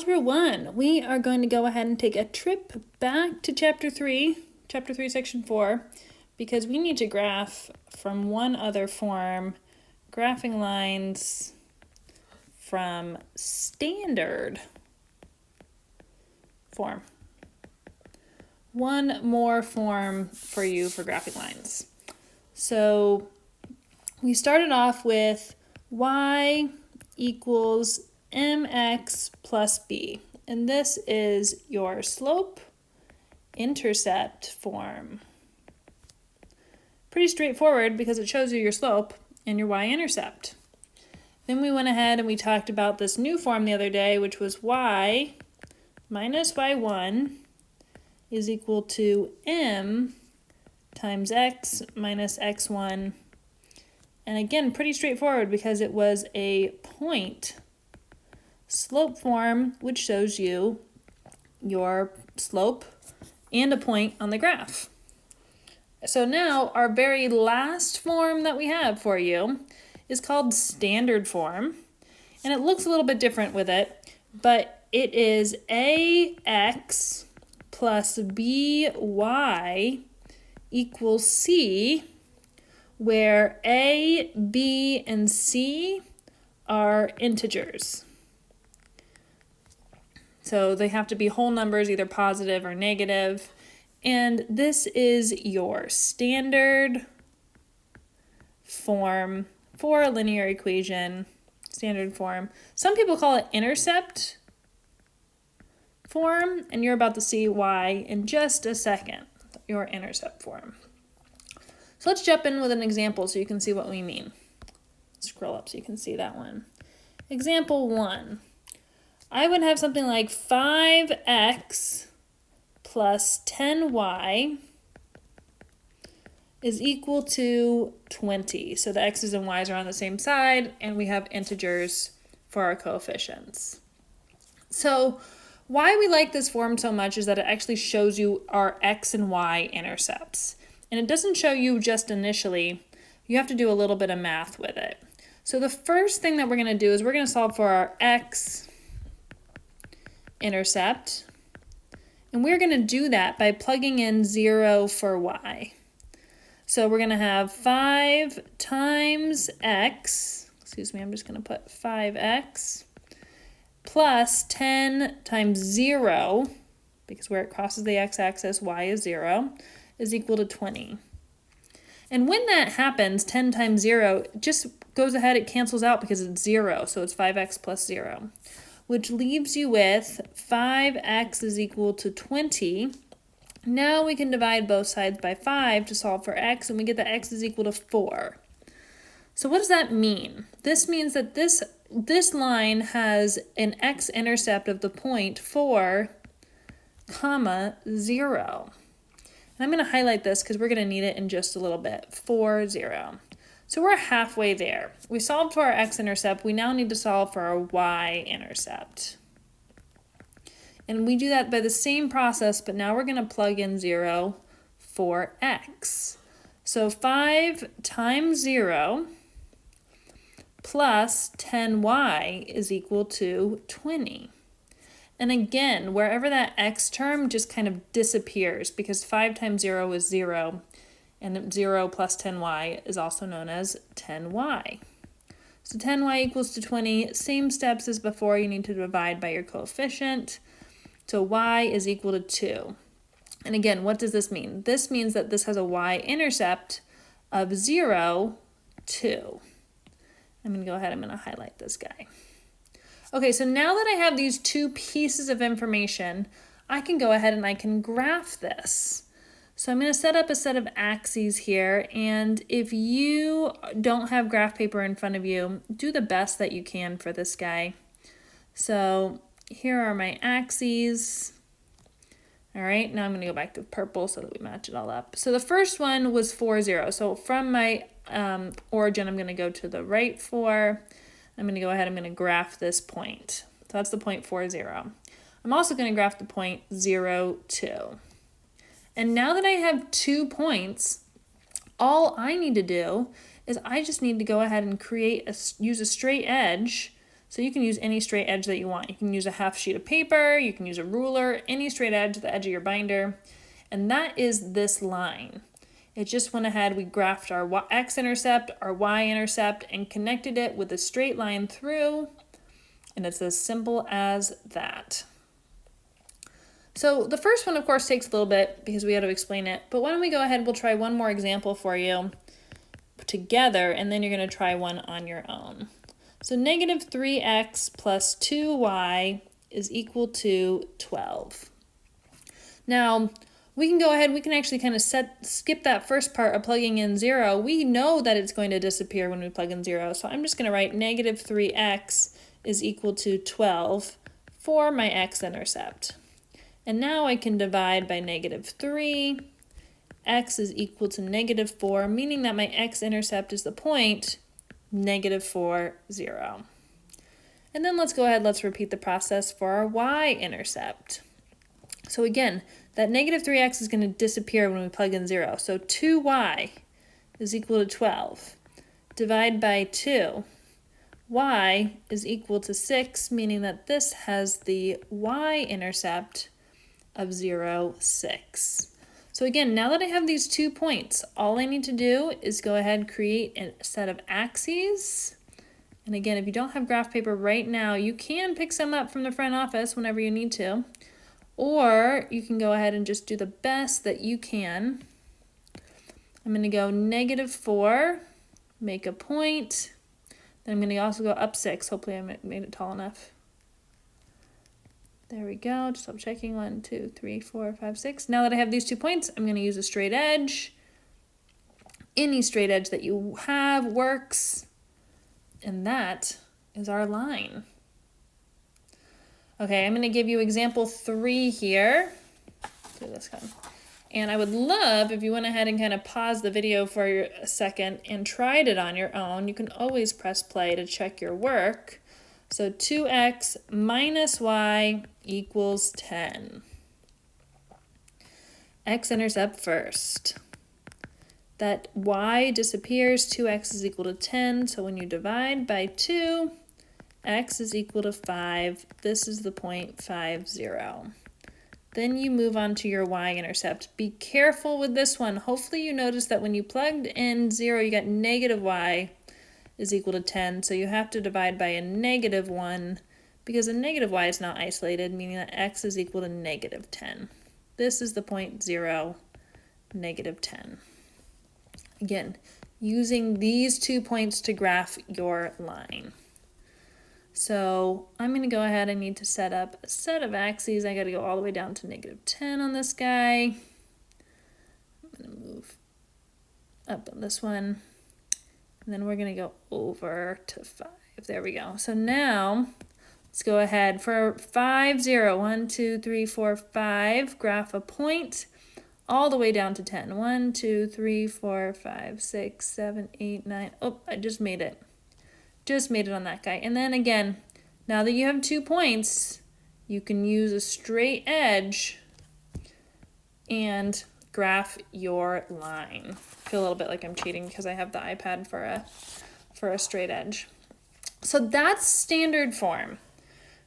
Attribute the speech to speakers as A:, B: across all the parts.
A: Algebra 1, we are going to go ahead and take a trip back to Chapter 3, Section 4, because we need to graph from one other form, graphing lines from standard form. One more form for you for graphing lines. So we started off with y equals mx plus b, and this is your slope-intercept form. Pretty straightforward because it shows you your slope and your y-intercept. Then we went ahead and we talked about this new form the other day, which was y minus y1 is equal to m times x minus x1. And again, pretty straightforward because it was a point slope form, which shows you your slope and a point on the graph. So now our very last form that we have for you is called standard form. And it looks a little bit different with it, but it is ax plus by equals c, where a, b, and c are integers. So they have to be whole numbers, either positive or negative. And this is your standard form for a linear equation, standard form. Some people call it intercept form, and you're about to see why in just a second, your intercept form. So let's jump in with an example so you can see what we mean. Scroll up so you can see that one. Example 1. I would have something like 5x plus 10y is equal to 20. So the x's and y's are on the same side, and we have integers for our coefficients. So why we like this form so much is that it actually shows you our x and y intercepts. And it doesn't show you just initially. You have to do a little bit of math with it. So the first thing that we're going to do is we're going to solve for our x intercept, and we're going to do that by plugging in 0 for y. So we're going to have 5 times x, I'm just going to put 5x, plus 10 times 0, because where it crosses the x-axis, y is 0, is equal to 20. And when that happens, 10 times 0 just goes ahead, it cancels out because it's 0, so it's 5x plus 0. Which leaves you with 5x is equal to 20. Now we can divide both sides by 5 to solve for x, and we get that x is equal to 4. So what does that mean? This means that this line has an x-intercept of the point 4, 0. And I'm going to highlight this because we're going to need it in just a little bit. 4, 0. So we're halfway there. We solved for our x-intercept. We now need to solve for our y-intercept. And we do that by the same process, but now we're going to plug in 0 for x. So 5 times 0 plus 10y is equal to 20. And again, wherever that x term just kind of disappears, because 5 times 0 is 0, and 0 plus 10y is also known as 10y. So 10y equals to 20, same steps as before, you need to divide by your coefficient. So y is equal to 2. And again, what does this mean? This means that this has a y-intercept of 0, 2. I'm going to go ahead, I'm going to highlight this guy. Okay, so now that I have these two pieces of information, I can go ahead and I can graph this. So I'm going to set up a set of axes here, and if you don't have graph paper in front of you, do the best that you can for this guy. So here are my axes. All right, now I'm going to go back to purple so that we match it all up. So the first one was 4, 0. So from my origin, I'm going to go to the right 4. I'm going to go ahead, I'm going to graph this point. So that's the point 4, 0. I'm also going to graph the point 0, 2. And now that I have 2 points, all I need to do is I just need to go ahead and use a straight edge So you can use any straight edge that you want. You can use a half sheet of paper, you can use a ruler, any straight edge, the edge of your binder. And that is this line. It just went ahead, we graphed our x-intercept, our y-intercept, and connected it with a straight line through, and it's as simple as that. So the first one, of course, takes a little bit because we had to explain it, but why don't we go ahead, we'll try one more example for you together, and then you're going to try one on your own. So negative 3x plus 2y is equal to 12. Now, we can go ahead, we can actually kind of skip that first part of plugging in 0. We know that it's going to disappear when we plug in 0, so I'm just going to write negative 3x is equal to 12 for my x-intercept. And now I can divide by negative 3. X is equal to negative 4, meaning that my x-intercept is the point negative 4, 0. And then let's go ahead, let's repeat the process for our y-intercept. So again, that negative 3x is going to disappear when we plug in 0. So 2y is equal to 12. Divide by 2. Y is equal to 6, meaning that this has the y-intercept of 0, 6. So again, now that I have these 2 points, all I need to do is go ahead and create a set of axes. And again, if you don't have graph paper right now, you can pick some up from the front office whenever you need to. Or you can go ahead and just do the best that you can. I'm going to go negative 4, make a point. Then I'm going to also go up 6. Hopefully I made it tall enough. There we go. Just stop checking. 1, 2, 3, 4, 5, 6. Now that I have these 2 points, I'm going to use a straight edge. Any straight edge that you have works. And that is our line. Okay, I'm going to give you example 3 here. Do this one. And I would love if you went ahead and kind of paused the video for a second and tried it on your own. You can always press play to check your work. So 2x minus y equals 10. X-intercept first. That y disappears, 2x is equal to 10. So when you divide by 2, x is equal to 5. This is the point 5, 0. Then you move on to your y-intercept. Be careful with this one. Hopefully you noticed that when you plugged in 0, you got negative y is equal to 10. So you have to divide by a negative 1 because a negative y is not isolated, meaning that x is equal to negative 10. This is the point 0, negative 10. Again, using these 2 points to graph your line. So I'm going to go ahead, I need to set up a set of axes. I got to go all the way down to negative 10 on this guy. I'm going to move up on this one. And then we're going to go over to 5. There we go. So now let's go ahead for 5, 0. 1, 2, 3, 4, 5. Graph a point all the way down to 10. 1, 2, 3, 4, 5, 6, 7, 8, 9. Oh, I just made it. Just made it on that guy. And then again, now that you have 2 points, you can use a straight edge and graph your line. I feel a little bit like I'm cheating because I have the iPad for a straight edge. So that's standard form.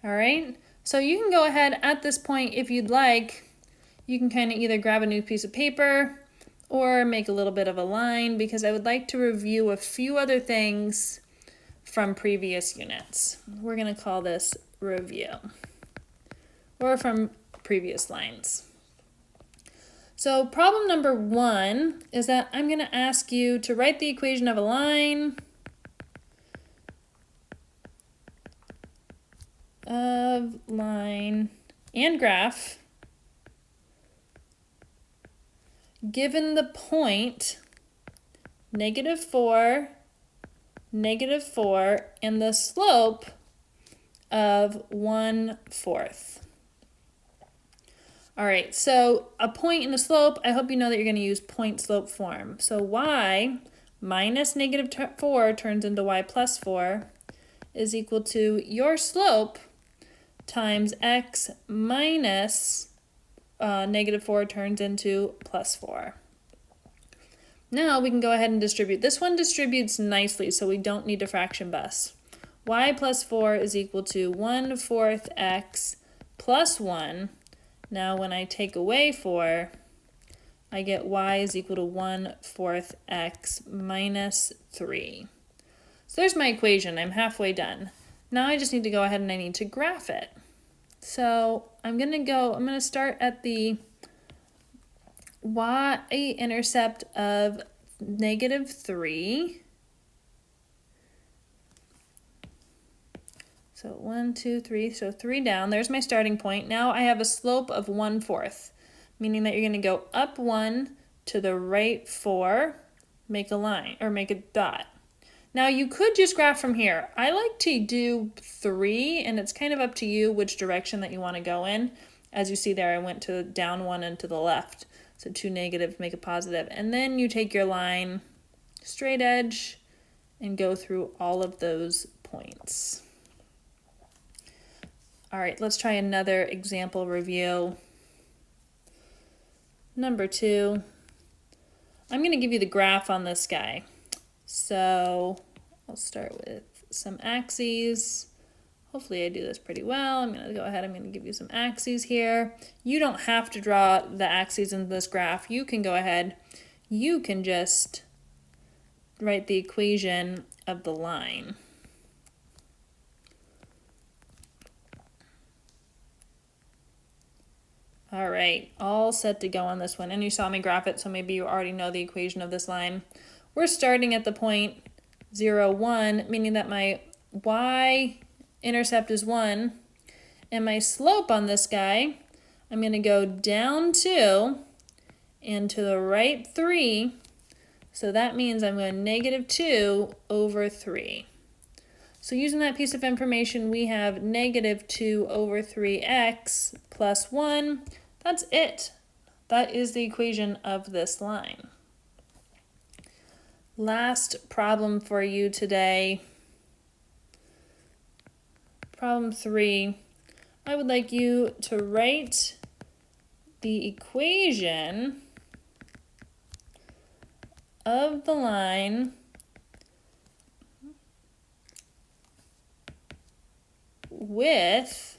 A: All right. So you can go ahead at this point if you'd like. You can kind of either grab a new piece of paper or make a little bit of a line because I would like to review a few other things from previous units. We're going to call this review, or from previous lines. So problem number 1 is that I'm going to ask you to write the equation of a line and graph given the point negative 4, and the slope of 1/4. All right, so a point and a slope, I hope you know that you're going to use point slope form. So y minus negative 4 turns into y plus 4 is equal to your slope times x minus negative 4 turns into plus 4. Now we can go ahead and distribute. This one distributes nicely, so we don't need a fraction bus. y plus 4 is equal to 1/4 x plus 1. Now when I take away 4, I get y is equal to 1/4 x minus 3. So there's my equation. I'm halfway done. Now I just need to go ahead and I need to graph it. So I'm going to start at the y-intercept of -3. So 1, 2, 3, so 3 down. There's my starting point. Now I have a slope of 1/4, meaning that you're going to go up 1 to the right 4, make a line, or make a dot. Now you could just graph from here. I like to do 3, and it's kind of up to you which direction that you want to go in. As you see there, I went to down 1 and to the left. So 2 negative, make a positive. And then you take your line, straight edge, and go through all of those points. All right, let's try another example review. Number 2. I'm going to give you the graph on this guy. So I'll start with some axes. Hopefully I do this pretty well. I'm going to go ahead, I'm going to give you some axes here. You don't have to draw the axes in this graph. You can go ahead, you can just write the equation of the line. All right, all set to go on this one. And you saw me graph it, so maybe you already know the equation of this line. We're starting at the point 0, 1, meaning that my y-intercept is 1, and my slope on this guy, I'm going to go down 2 and to the right 3, so that means I'm going -2 over 3. So using that piece of information, we have -2 over 3x plus 1. That's it. That is the equation of this line. Last problem for you today. Problem 3. I would like you to write the equation of the line with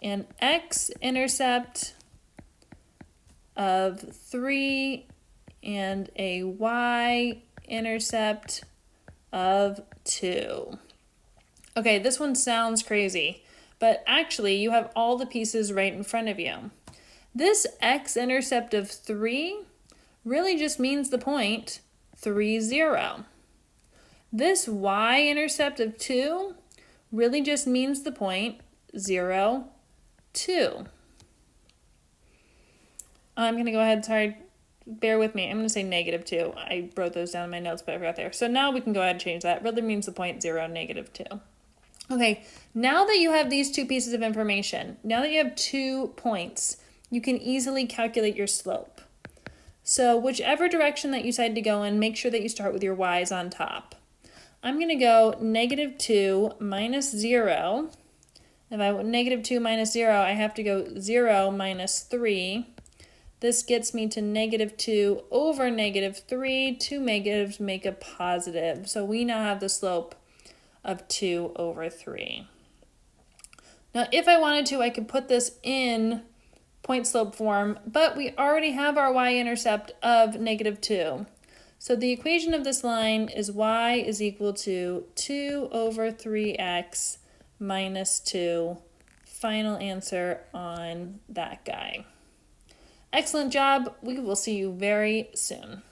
A: an x-intercept of 3 and a y-intercept of 2. Okay, this one sounds crazy, but actually you have all the pieces right in front of you. This x-intercept of 3 really just means the point 3, 0. This y-intercept of 2 really just means the point 0, 2. I'm going to go ahead, sorry, bear with me. I'm going to say -2. I wrote those down in my notes, but I forgot there. So now we can go ahead and change that. It really means the point 0, -2. Okay, now that you have these two pieces of information, now that you have 2 points, you can easily calculate your slope. So whichever direction that you decide to go in, make sure that you start with your y's on top. I'm going to go -2 minus 0. If I want -2 minus 0, I have to go 0 minus 3. This gets me to -2 over -3. 2 negatives make a positive. So we now have the slope of 2 over 3. Now, if I wanted to, I could put this in point slope form, but we already have our y-intercept of -2. So the equation of this line is y is equal to 2 over 3x minus 2. Final answer on that guy. Excellent job. We will see you very soon.